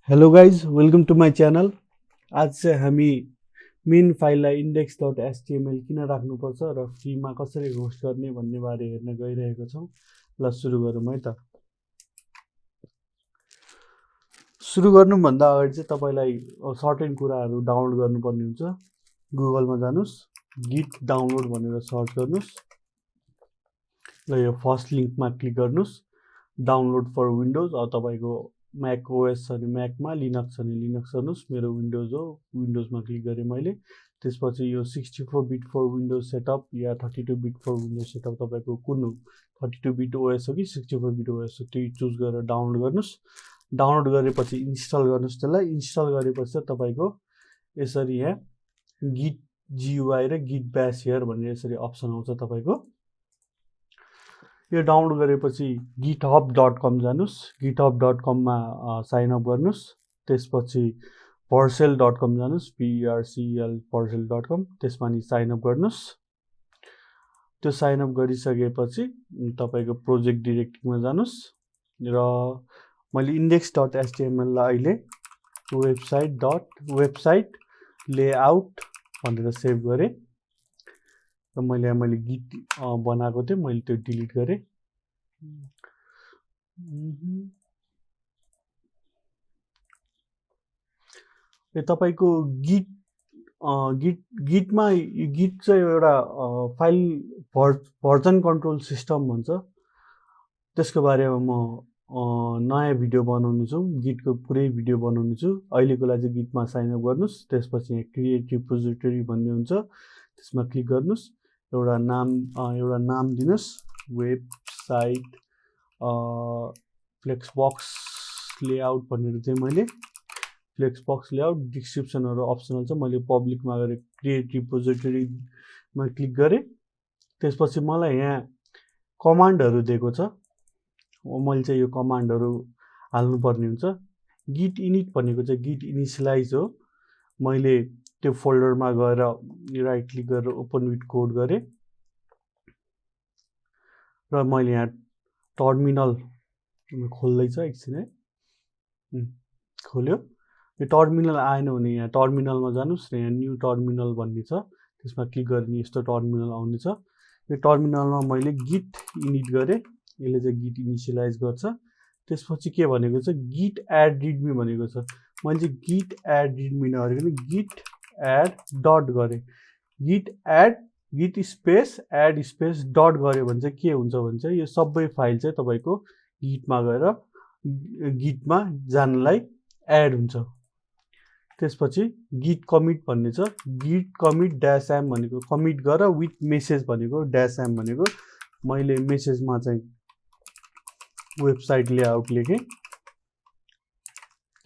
Hello guys welcome to my channel. आज चाहिँ हामी मेन फाइललाई index.html किन राख्नुपर्छ र फ्रीमा कसरी होस्ट गर्ने भन्ने बारे हेर्न गइरहेको छौँ। ल सुरु गरौँ है त। सुरु गर्नुभन्दा अगाडि चाहिँ तपाईँलाई सर्टेन कुराहरू डाउनलोड गर्नुपर्ने हुन्छ। गुगलमा जानुहोस्, गिट डाउनलोड भनेर सर्च गर्नुहोस्। ल यो फर्स्ट लिङ्कमा क्लिक गर्नुहोस्, डाउनलोड फर विन्डोज। तपाईँको म्याक ओएस छ भने म्याकमा, लिनक्स छ भने लिनक्स गर्नुहोस्। मेरो विन्डोज हो, विन्डोजमा क्लिक गरेँ मैले। त्यसपछि यो 64 बिट फर विन्डोज सेटअप या 32 बिट फर विन्डोज सेटअप तपाईँको कुन हो, 32 बिट ओएस हो कि 64 बिट ओएस हो, त्यो चुज गरेर डाउनलोड गर्नुहोस्। डाउनलोड गरेपछि इन्स्टल गर्नुहोस्। त्यसलाई इन्स्टल गरेपछि तपाईँको यसरी यहाँ गिट GUI र गिट ब्यास हियर भनेर यसरी अप्सन आउँछ तपाईँको। यो डाउनलोड गरेपछि github.com जानुहोस्, github.com मा साइन अप गर्नुहोस्। त्यसपछि parcel.com जानुहोस्, PERCEL parcel.com, त्यसमा नि साइन अप गर्नुहोस्। त्यो साइन अप गरिसकेपछि तपाईँको प्रोजेक्ट डिरेक्टरीमा जानुहोस् र मैले index.html लाई अहिले वेबसाइट लेआउट भनेर सेभ गरेँ र मैले गिट बनाएको थिएँ, मैले त्यो डिलिट गरेँ। यो तपाईँको गिटमा गिट चाहिँ एउटा फाइल भर्जन कन्ट्रोल सिस्टम भन्छ। त्यसको बारेमा म नयाँ भिडियो बनाउने छु, गिटको पुरै भिडियो बनाउने छु। अहिलेको लागि चाहिँ गिटमा साइन अप गर्नुहोस्। त्यसपछि यहाँ क्रिएट रिपोजिटरी भन्ने हुन्छ, त्यसमा क्लिक गर्नुहोस्। एउटा नाम दिनुहोस्, वेबसाइट फ्लेक्सबक्स लेआउट भनेर चाहिँ मैले फ्लेक्सबक्स लेआउट। डिस्क्रिप्सनहरू अप्सनल छ, मैले पब्लिकमा गरेर क्रिएट रिपोजिटरीमा क्लिक गरेँ। त्यसपछि मलाई यहाँ कमान्डहरू दिएको छ, मैले चाहिँ यो कमान्डहरू हाल्नुपर्ने हुन्छ। गिट इनिट भनेको चाहिँ गिट इनिसियलाइज हो। मैले त्यो फोल्डरमा गएर राइट क्लिक गरेर ओपन विथ कोड गरेँ र मैले यहाँ टर्मिनल खोल्दैछ, एकछिन है, खोल्यो। यो टर्मिनल आएन भने यहाँ टर्मिनलमा जानुहोस् र यहाँ न्यू टर्मिनल भन्ने छ, त्यसमा क्लिक गर्ने यस्तो टर्मिनल आउनेछ। यो टर्मिनलमा मैले गिट इनिट गरेँ, यसले चाहिँ गिट इनिसियलाइज गर्छ। त्यसपछि के भनेको छ, गिट एड रिडमी भनेको छ। मैले चाहिँ गिट एड रिडमी नगरिकन गिट एड डट गरेँ। Git space add space dot गऱ्यो भने चाहिँ के हुन्छ भने चाहिँ यो सबै फाइल चाहिँ तपाईँको गिटमा गएर गिटमा जानलाई एड हुन्छ। त्यसपछि गिट कमिट भन्ने छ, गिट कमिट ड्यास एम भनेको कमिट गर विथ मेसेज भनेको, ड्यास एम भनेको मैले मेसेजमा चाहिँ वेबसाइट लेआउट लेखेँ।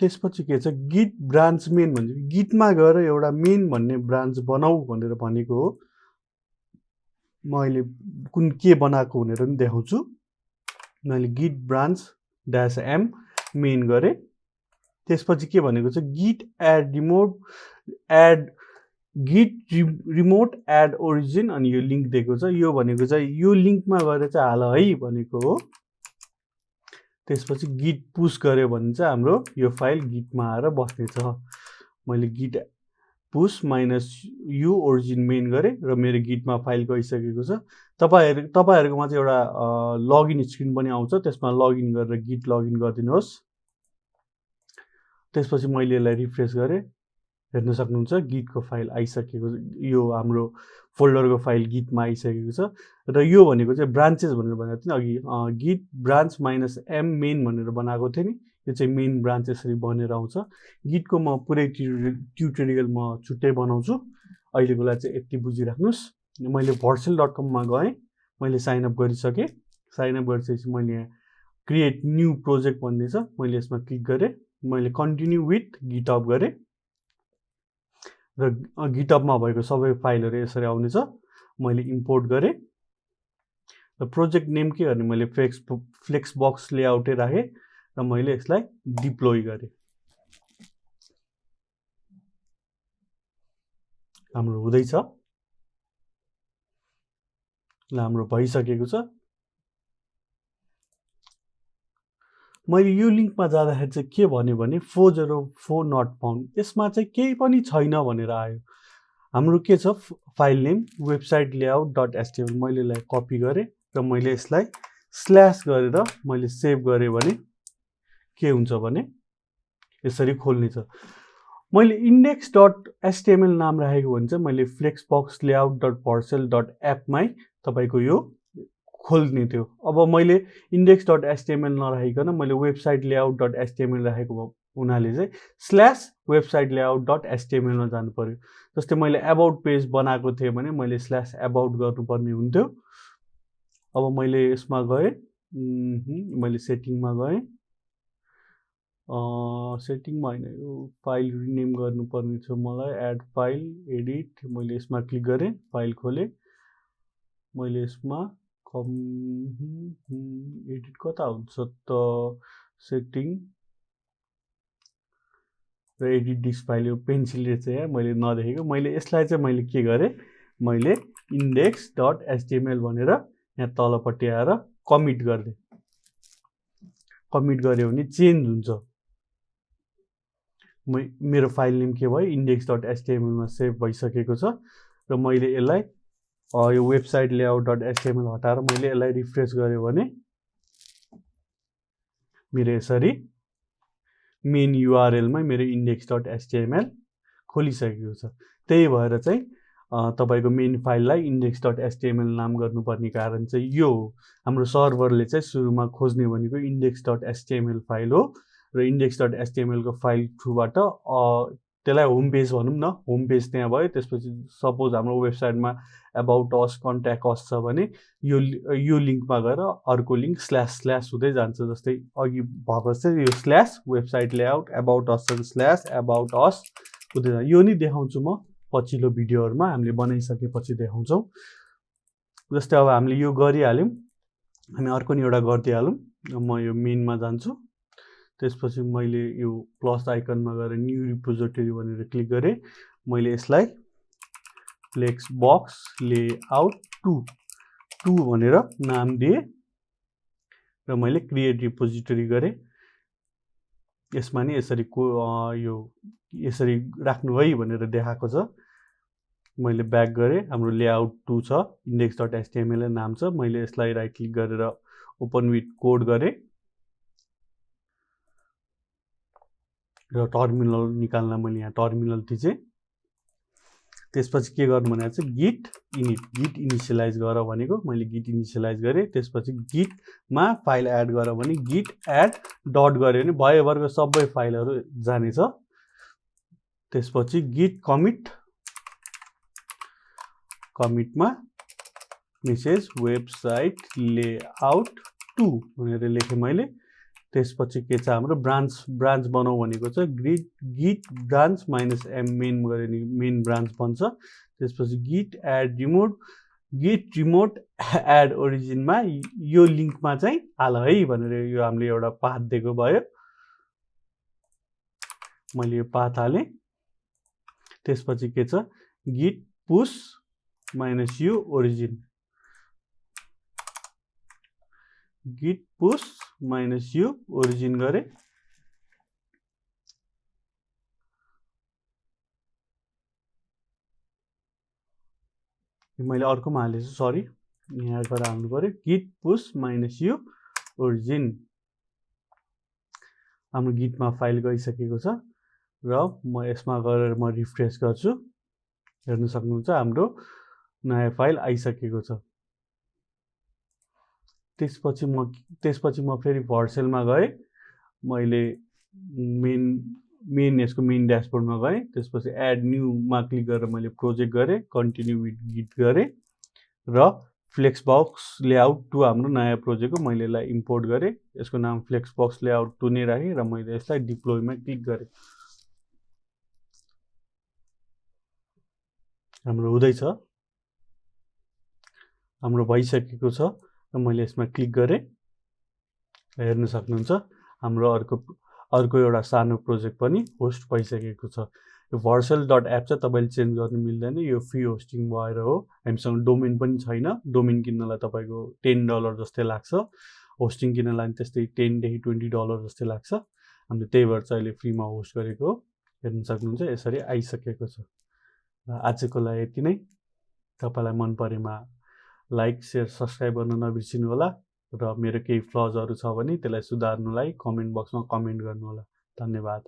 त्यसपछि के छ, गिट ब्रान्च मेन भन्छ, गिटमा गएर एउटा मेन भन्ने ब्रान्च बनाऊ भनेर भनेको हो। मैले कुन के बनाएको भनेर पनि देखाउँछु। मैले git branch dash M main गरेँ। त्यसपछि के भनेको छ, गिट रिमोट एड ओरिजिन, अनि यो लिङ्क दिएको छ। यो भनेको चाहिँ यो लिङ्कमा गएर चाहिँ हाल है भनेको हो। त्यसपछि गिट पुस गर्यो भने चाहिँ हाम्रो यो फाइल गिटमा आएर बस्नेछ। मैले git push minus U origin main गरेँ र मेरो गिटमा फाइल गइसकेको छ। तपाईँहरूकोमा चाहिँ एउटा लगइन स्क्रिन पनि आउँछ, त्यसमा लगइन गरेर गिट लगइन गरिदिनुहोस्। त्यसपछि मैले यसलाई रिफ्रेस गरेँ, हेर्न सक्नुहुन्छ गिटको फाइल आइसकेको छ। यो हाम्रो फोल्डरको फाइल गिटमा आइसकेको छ। र यो भनेको चाहिँ ब्रान्चेस भनेर भनेको थिएँ नि अघि, git branch minus M main भनेर बनाएको थिएँ नि, यो चाहिँ मेन ब्रान्च यसरी बनेर आउँछ। गिटको म पुरै ट्युटोरियल म छुट्टै बनाउँछु, अहिलेको लागि चाहिँ यति बुझिराख्नुहोस्। मैले parcel.com मा गएँ, मैले साइन अप गरिसकेँ। साइन अप गरिसकेपछि मैले यहाँ क्रिएट न्यू प्रोजेक्ट भन्ने छ, मैले यसमा क्लिक गरेँ। मैले कन्टिन्यू विथ गिटअप गरेँ र गिटअपमा भएको सबै फाइलहरू यसरी आउनेछ। मैले इम्पोर्ट गरेँ र प्रोजेक्ट नेम के गर्ने, मैले फ्लेक्सबक्स लेआउटै राखेँ र मैले यसलाई डिप्लोय गरेँ। हाम्रो हुँदैछ, ल हाम्रो भइसकेको छ। मैले यो लिङ्कमा जाँदाखेरि चाहिँ के भन्यो भने 404 नट फाउन्ड, यसमा चाहिँ केही पनि छैन भनेर आयो। हाम्रो के छ file name website layout dot HTML, मैले यसलाई कपी गरेँ र मैले यसलाई स्ल्यास गरेर मैले सेभ गरेँ भने के हुन्छ भने यसरी खोल्ने छ। मैले इन्डेक्स डट एचटिएमएल नाम राखेको भने चाहिँ मैले फ्लेक्सबक्स लेआउट डट भर्सेल डट एपमै तपाईँको यो खोल्ने थियो। अब मैले इन्डेक्स डट एचटिएमएल नराखिकन मैले वेबसाइट लेआउट डट एचटिएमएल राखेको हुनाले चाहिँ स्ल्यास वेबसाइट लेआउट डट एचटिएमएलमा जानु पर्यो। जस्तै मैले एबाउट पेज बनाएको थिएँ भने मैले स्ल्यास एबाउट गर्नुपर्ने हुन्थ्यो। अब मैले यसमा गएँ, मैले सेटिङमा गएँ, सेटिङमा होइन यो फाइल रिनेम गर्नुपर्ने छ मलाई, एड फाइल एडिट, मैले यसमा क्लिक गरेँ, फाइल खोलेँ, मैले यसमा एडिट कता हुन्छ त सेटिङ र एडिट डिस्क फाइल, यो पेन्सिलले चाहिँ मैले नदेखेको, मैले यसलाई चाहिँ मैले के गरेँ, मैले इन्डेक्स डट एचटिएमएल भनेर यहाँ तलपट्टि आएर कमिट गरिदिएँ। कमिट गऱ्यो भने चेन्ज हुन्छ। मेरो फाइल नेम के भयो इन्डेक्स डट एचटिएमएलमा सेभ भइसकेको छ र मैले यसलाई यो वेबसाइट लेआउट डट एचटिएमएल हटाएर मैले यसलाई रिफ्रेस गरेँ भने मेरो यसरी मेन युआरएलमा मेरो इन्डेक्स डट एचटिएमएल खोलिसकेको छ। त्यही भएर चाहिँ तपाईँको मेन फाइललाई इन्डेक्स डट एचटिएमएल नाम गर्नुपर्ने कारण चाहिँ यो हो। हाम्रो सर्भरले चाहिँ सुरुमा खोज्ने भनेको इन्डेक्स डट एचटिएमएल फाइल हो र इन्डेक्स डट एचटिएमएलको फाइल थ्रुबाट त्यसलाई होम पेज भनौँ न, होम पेज त्यहाँ भयो। त्यसपछि सपोज हाम्रो वेबसाइटमा एबाउट अस कन्ट्याक्ट अस छ भने यो लिङ्कमा गएर अर्को लिङ्क स्ल्यास स्ल्यास हुँदै जान्छ। जस्तै अघि भएको चाहिँ यो slash website layout about us slash about us हुँदै जान्छ। यो नि देखाउँछु म पछिल्लो भिडियोहरूमा, हामीले बनाइसकेपछि देखाउँछौँ। जस्तै अब हामीले यो गरिहाल्यौँ, हामी अर्को नि एउटा गरिदिइहालौँ। म यो मेनमा जान्छु, त्यसपछि मैले यो प्लस आइकनमा गएर न्यू रिपोजिटरी भनेर क्लिक गरेँ। मैले यसलाई फ्लेक्सबक्स लेआउट 2 भनेर नाम दिएँ र मैले क्रिएट रिपोजिटरी गरेँ। यसमा नि यसरी यो यसरी राख्नु है भनेर देखाएको छ। मैले ब्याक गरेँ, हाम्रो लेआउट 2 छ, इन्डेक्स डट एचटिएमएल नाम छ। मैले यसलाई राइट क्लिक गरेर ओपन विथ कोड गरेँ र टर्मिनल निकाल्न मैले यहाँ टर्मिनल थिचेँ। त्यसपछि के गर्नु भनेको चाहिँ गिट इनिसियलाइज गर भनेको, मैले गिट इनिसियलाइज गरेँ। त्यसपछि गिटमा फाइल एड गर भने गिट एड डट गऱ्यो भने भयोभरको सबै फाइलहरू जानेछ। त्यसपछि गिट कमिटमा मेसेज वेबसाइट लेआउट 2 भनेर लेखेँ मैले। त्यसपछि के छ हाम्रो ब्रान्च बनाऊ भनेको छ, git branch minus M main गऱ्यो भने मेन ब्रान्च बन्छ। त्यसपछि गिट रिमोट एड ओरिजिनमा यो लिङ्कमा चाहिँ हाल है भनेर यो हामीले एउटा पाथ दिएको भयो। मैले यो पाथ हालेँ। त्यसपछि के छ git push minus U origin, git push minus U origin गरेँ। मैले अर्कोमा हालेछु, सरी, यहाँ गएर हाल्नु पर्यो git push minus U origin. हाम्रो गिटमा फाइल गइसकेको छ र म यसमा गएर म रिफ्रेस गर्छु, हेर्न सक्नुहुन्छ हाम्रो नयाँ फाइल आइसकेको छ। त्यसपछि म फेरि भर्सेलमा गएँ, मैले मेन यसको मेन ड्यासबोर्डमा गएँ। त्यसपछि एड न्यूमा क्लिक गरेर मैले प्रोजेक्ट गरेँ, कन्टिन्यू विथ गिट गरेँ र फ्लेक्सबक्स लेआउट 2 हाम्रो नयाँ प्रोजेक्ट हो, मैले यसलाई इम्पोर्ट गरेँ। यसको नाम फ्लेक्सबक्स लेआउट 2 नै राखेँ र मैले यसलाई डिप्लोयमा क्लिक गरेँ। हाम्रो हुँदैछ, हाम्रो भइसकेको छ र मैले यसमा क्लिक गरेँ। हेर्न सक्नुहुन्छ हाम्रो अर्को एउटा सानो प्रोजेक्ट पनि होस्ट भइसकेको छ। यो भर्सेल डट एप चाहिँ तपाईँले चेन्ज गर्नु मिल्दैन, यो फ्री होस्टिङ भएर हो। हामीसँग डोमेन पनि छैन, डोमेन किन्नलाई तपाईँको $10 जस्तै लाग्छ। होस्टिङ किन्नलाई त्यस्तै $10 देखि $20 जस्तै लाग्छ। अनि त्यही भएर चाहिँ अहिले फ्रीमा होस्ट गरेको हो। हेर्न सक्नुहुन्छ यसरी आइसकेको छ। आजको लागि यति नै। तपाईलाई मन परेमा लाइक शेयर सब्स्क्राइब गर्न नबिर्सिनु होला र मेरो केही फ्लजहरू छ भने त्यसलाई सुधार्नुलाई कमेन्ट बक्समा कमेन्ट गर्नु होला। धन्यवाद।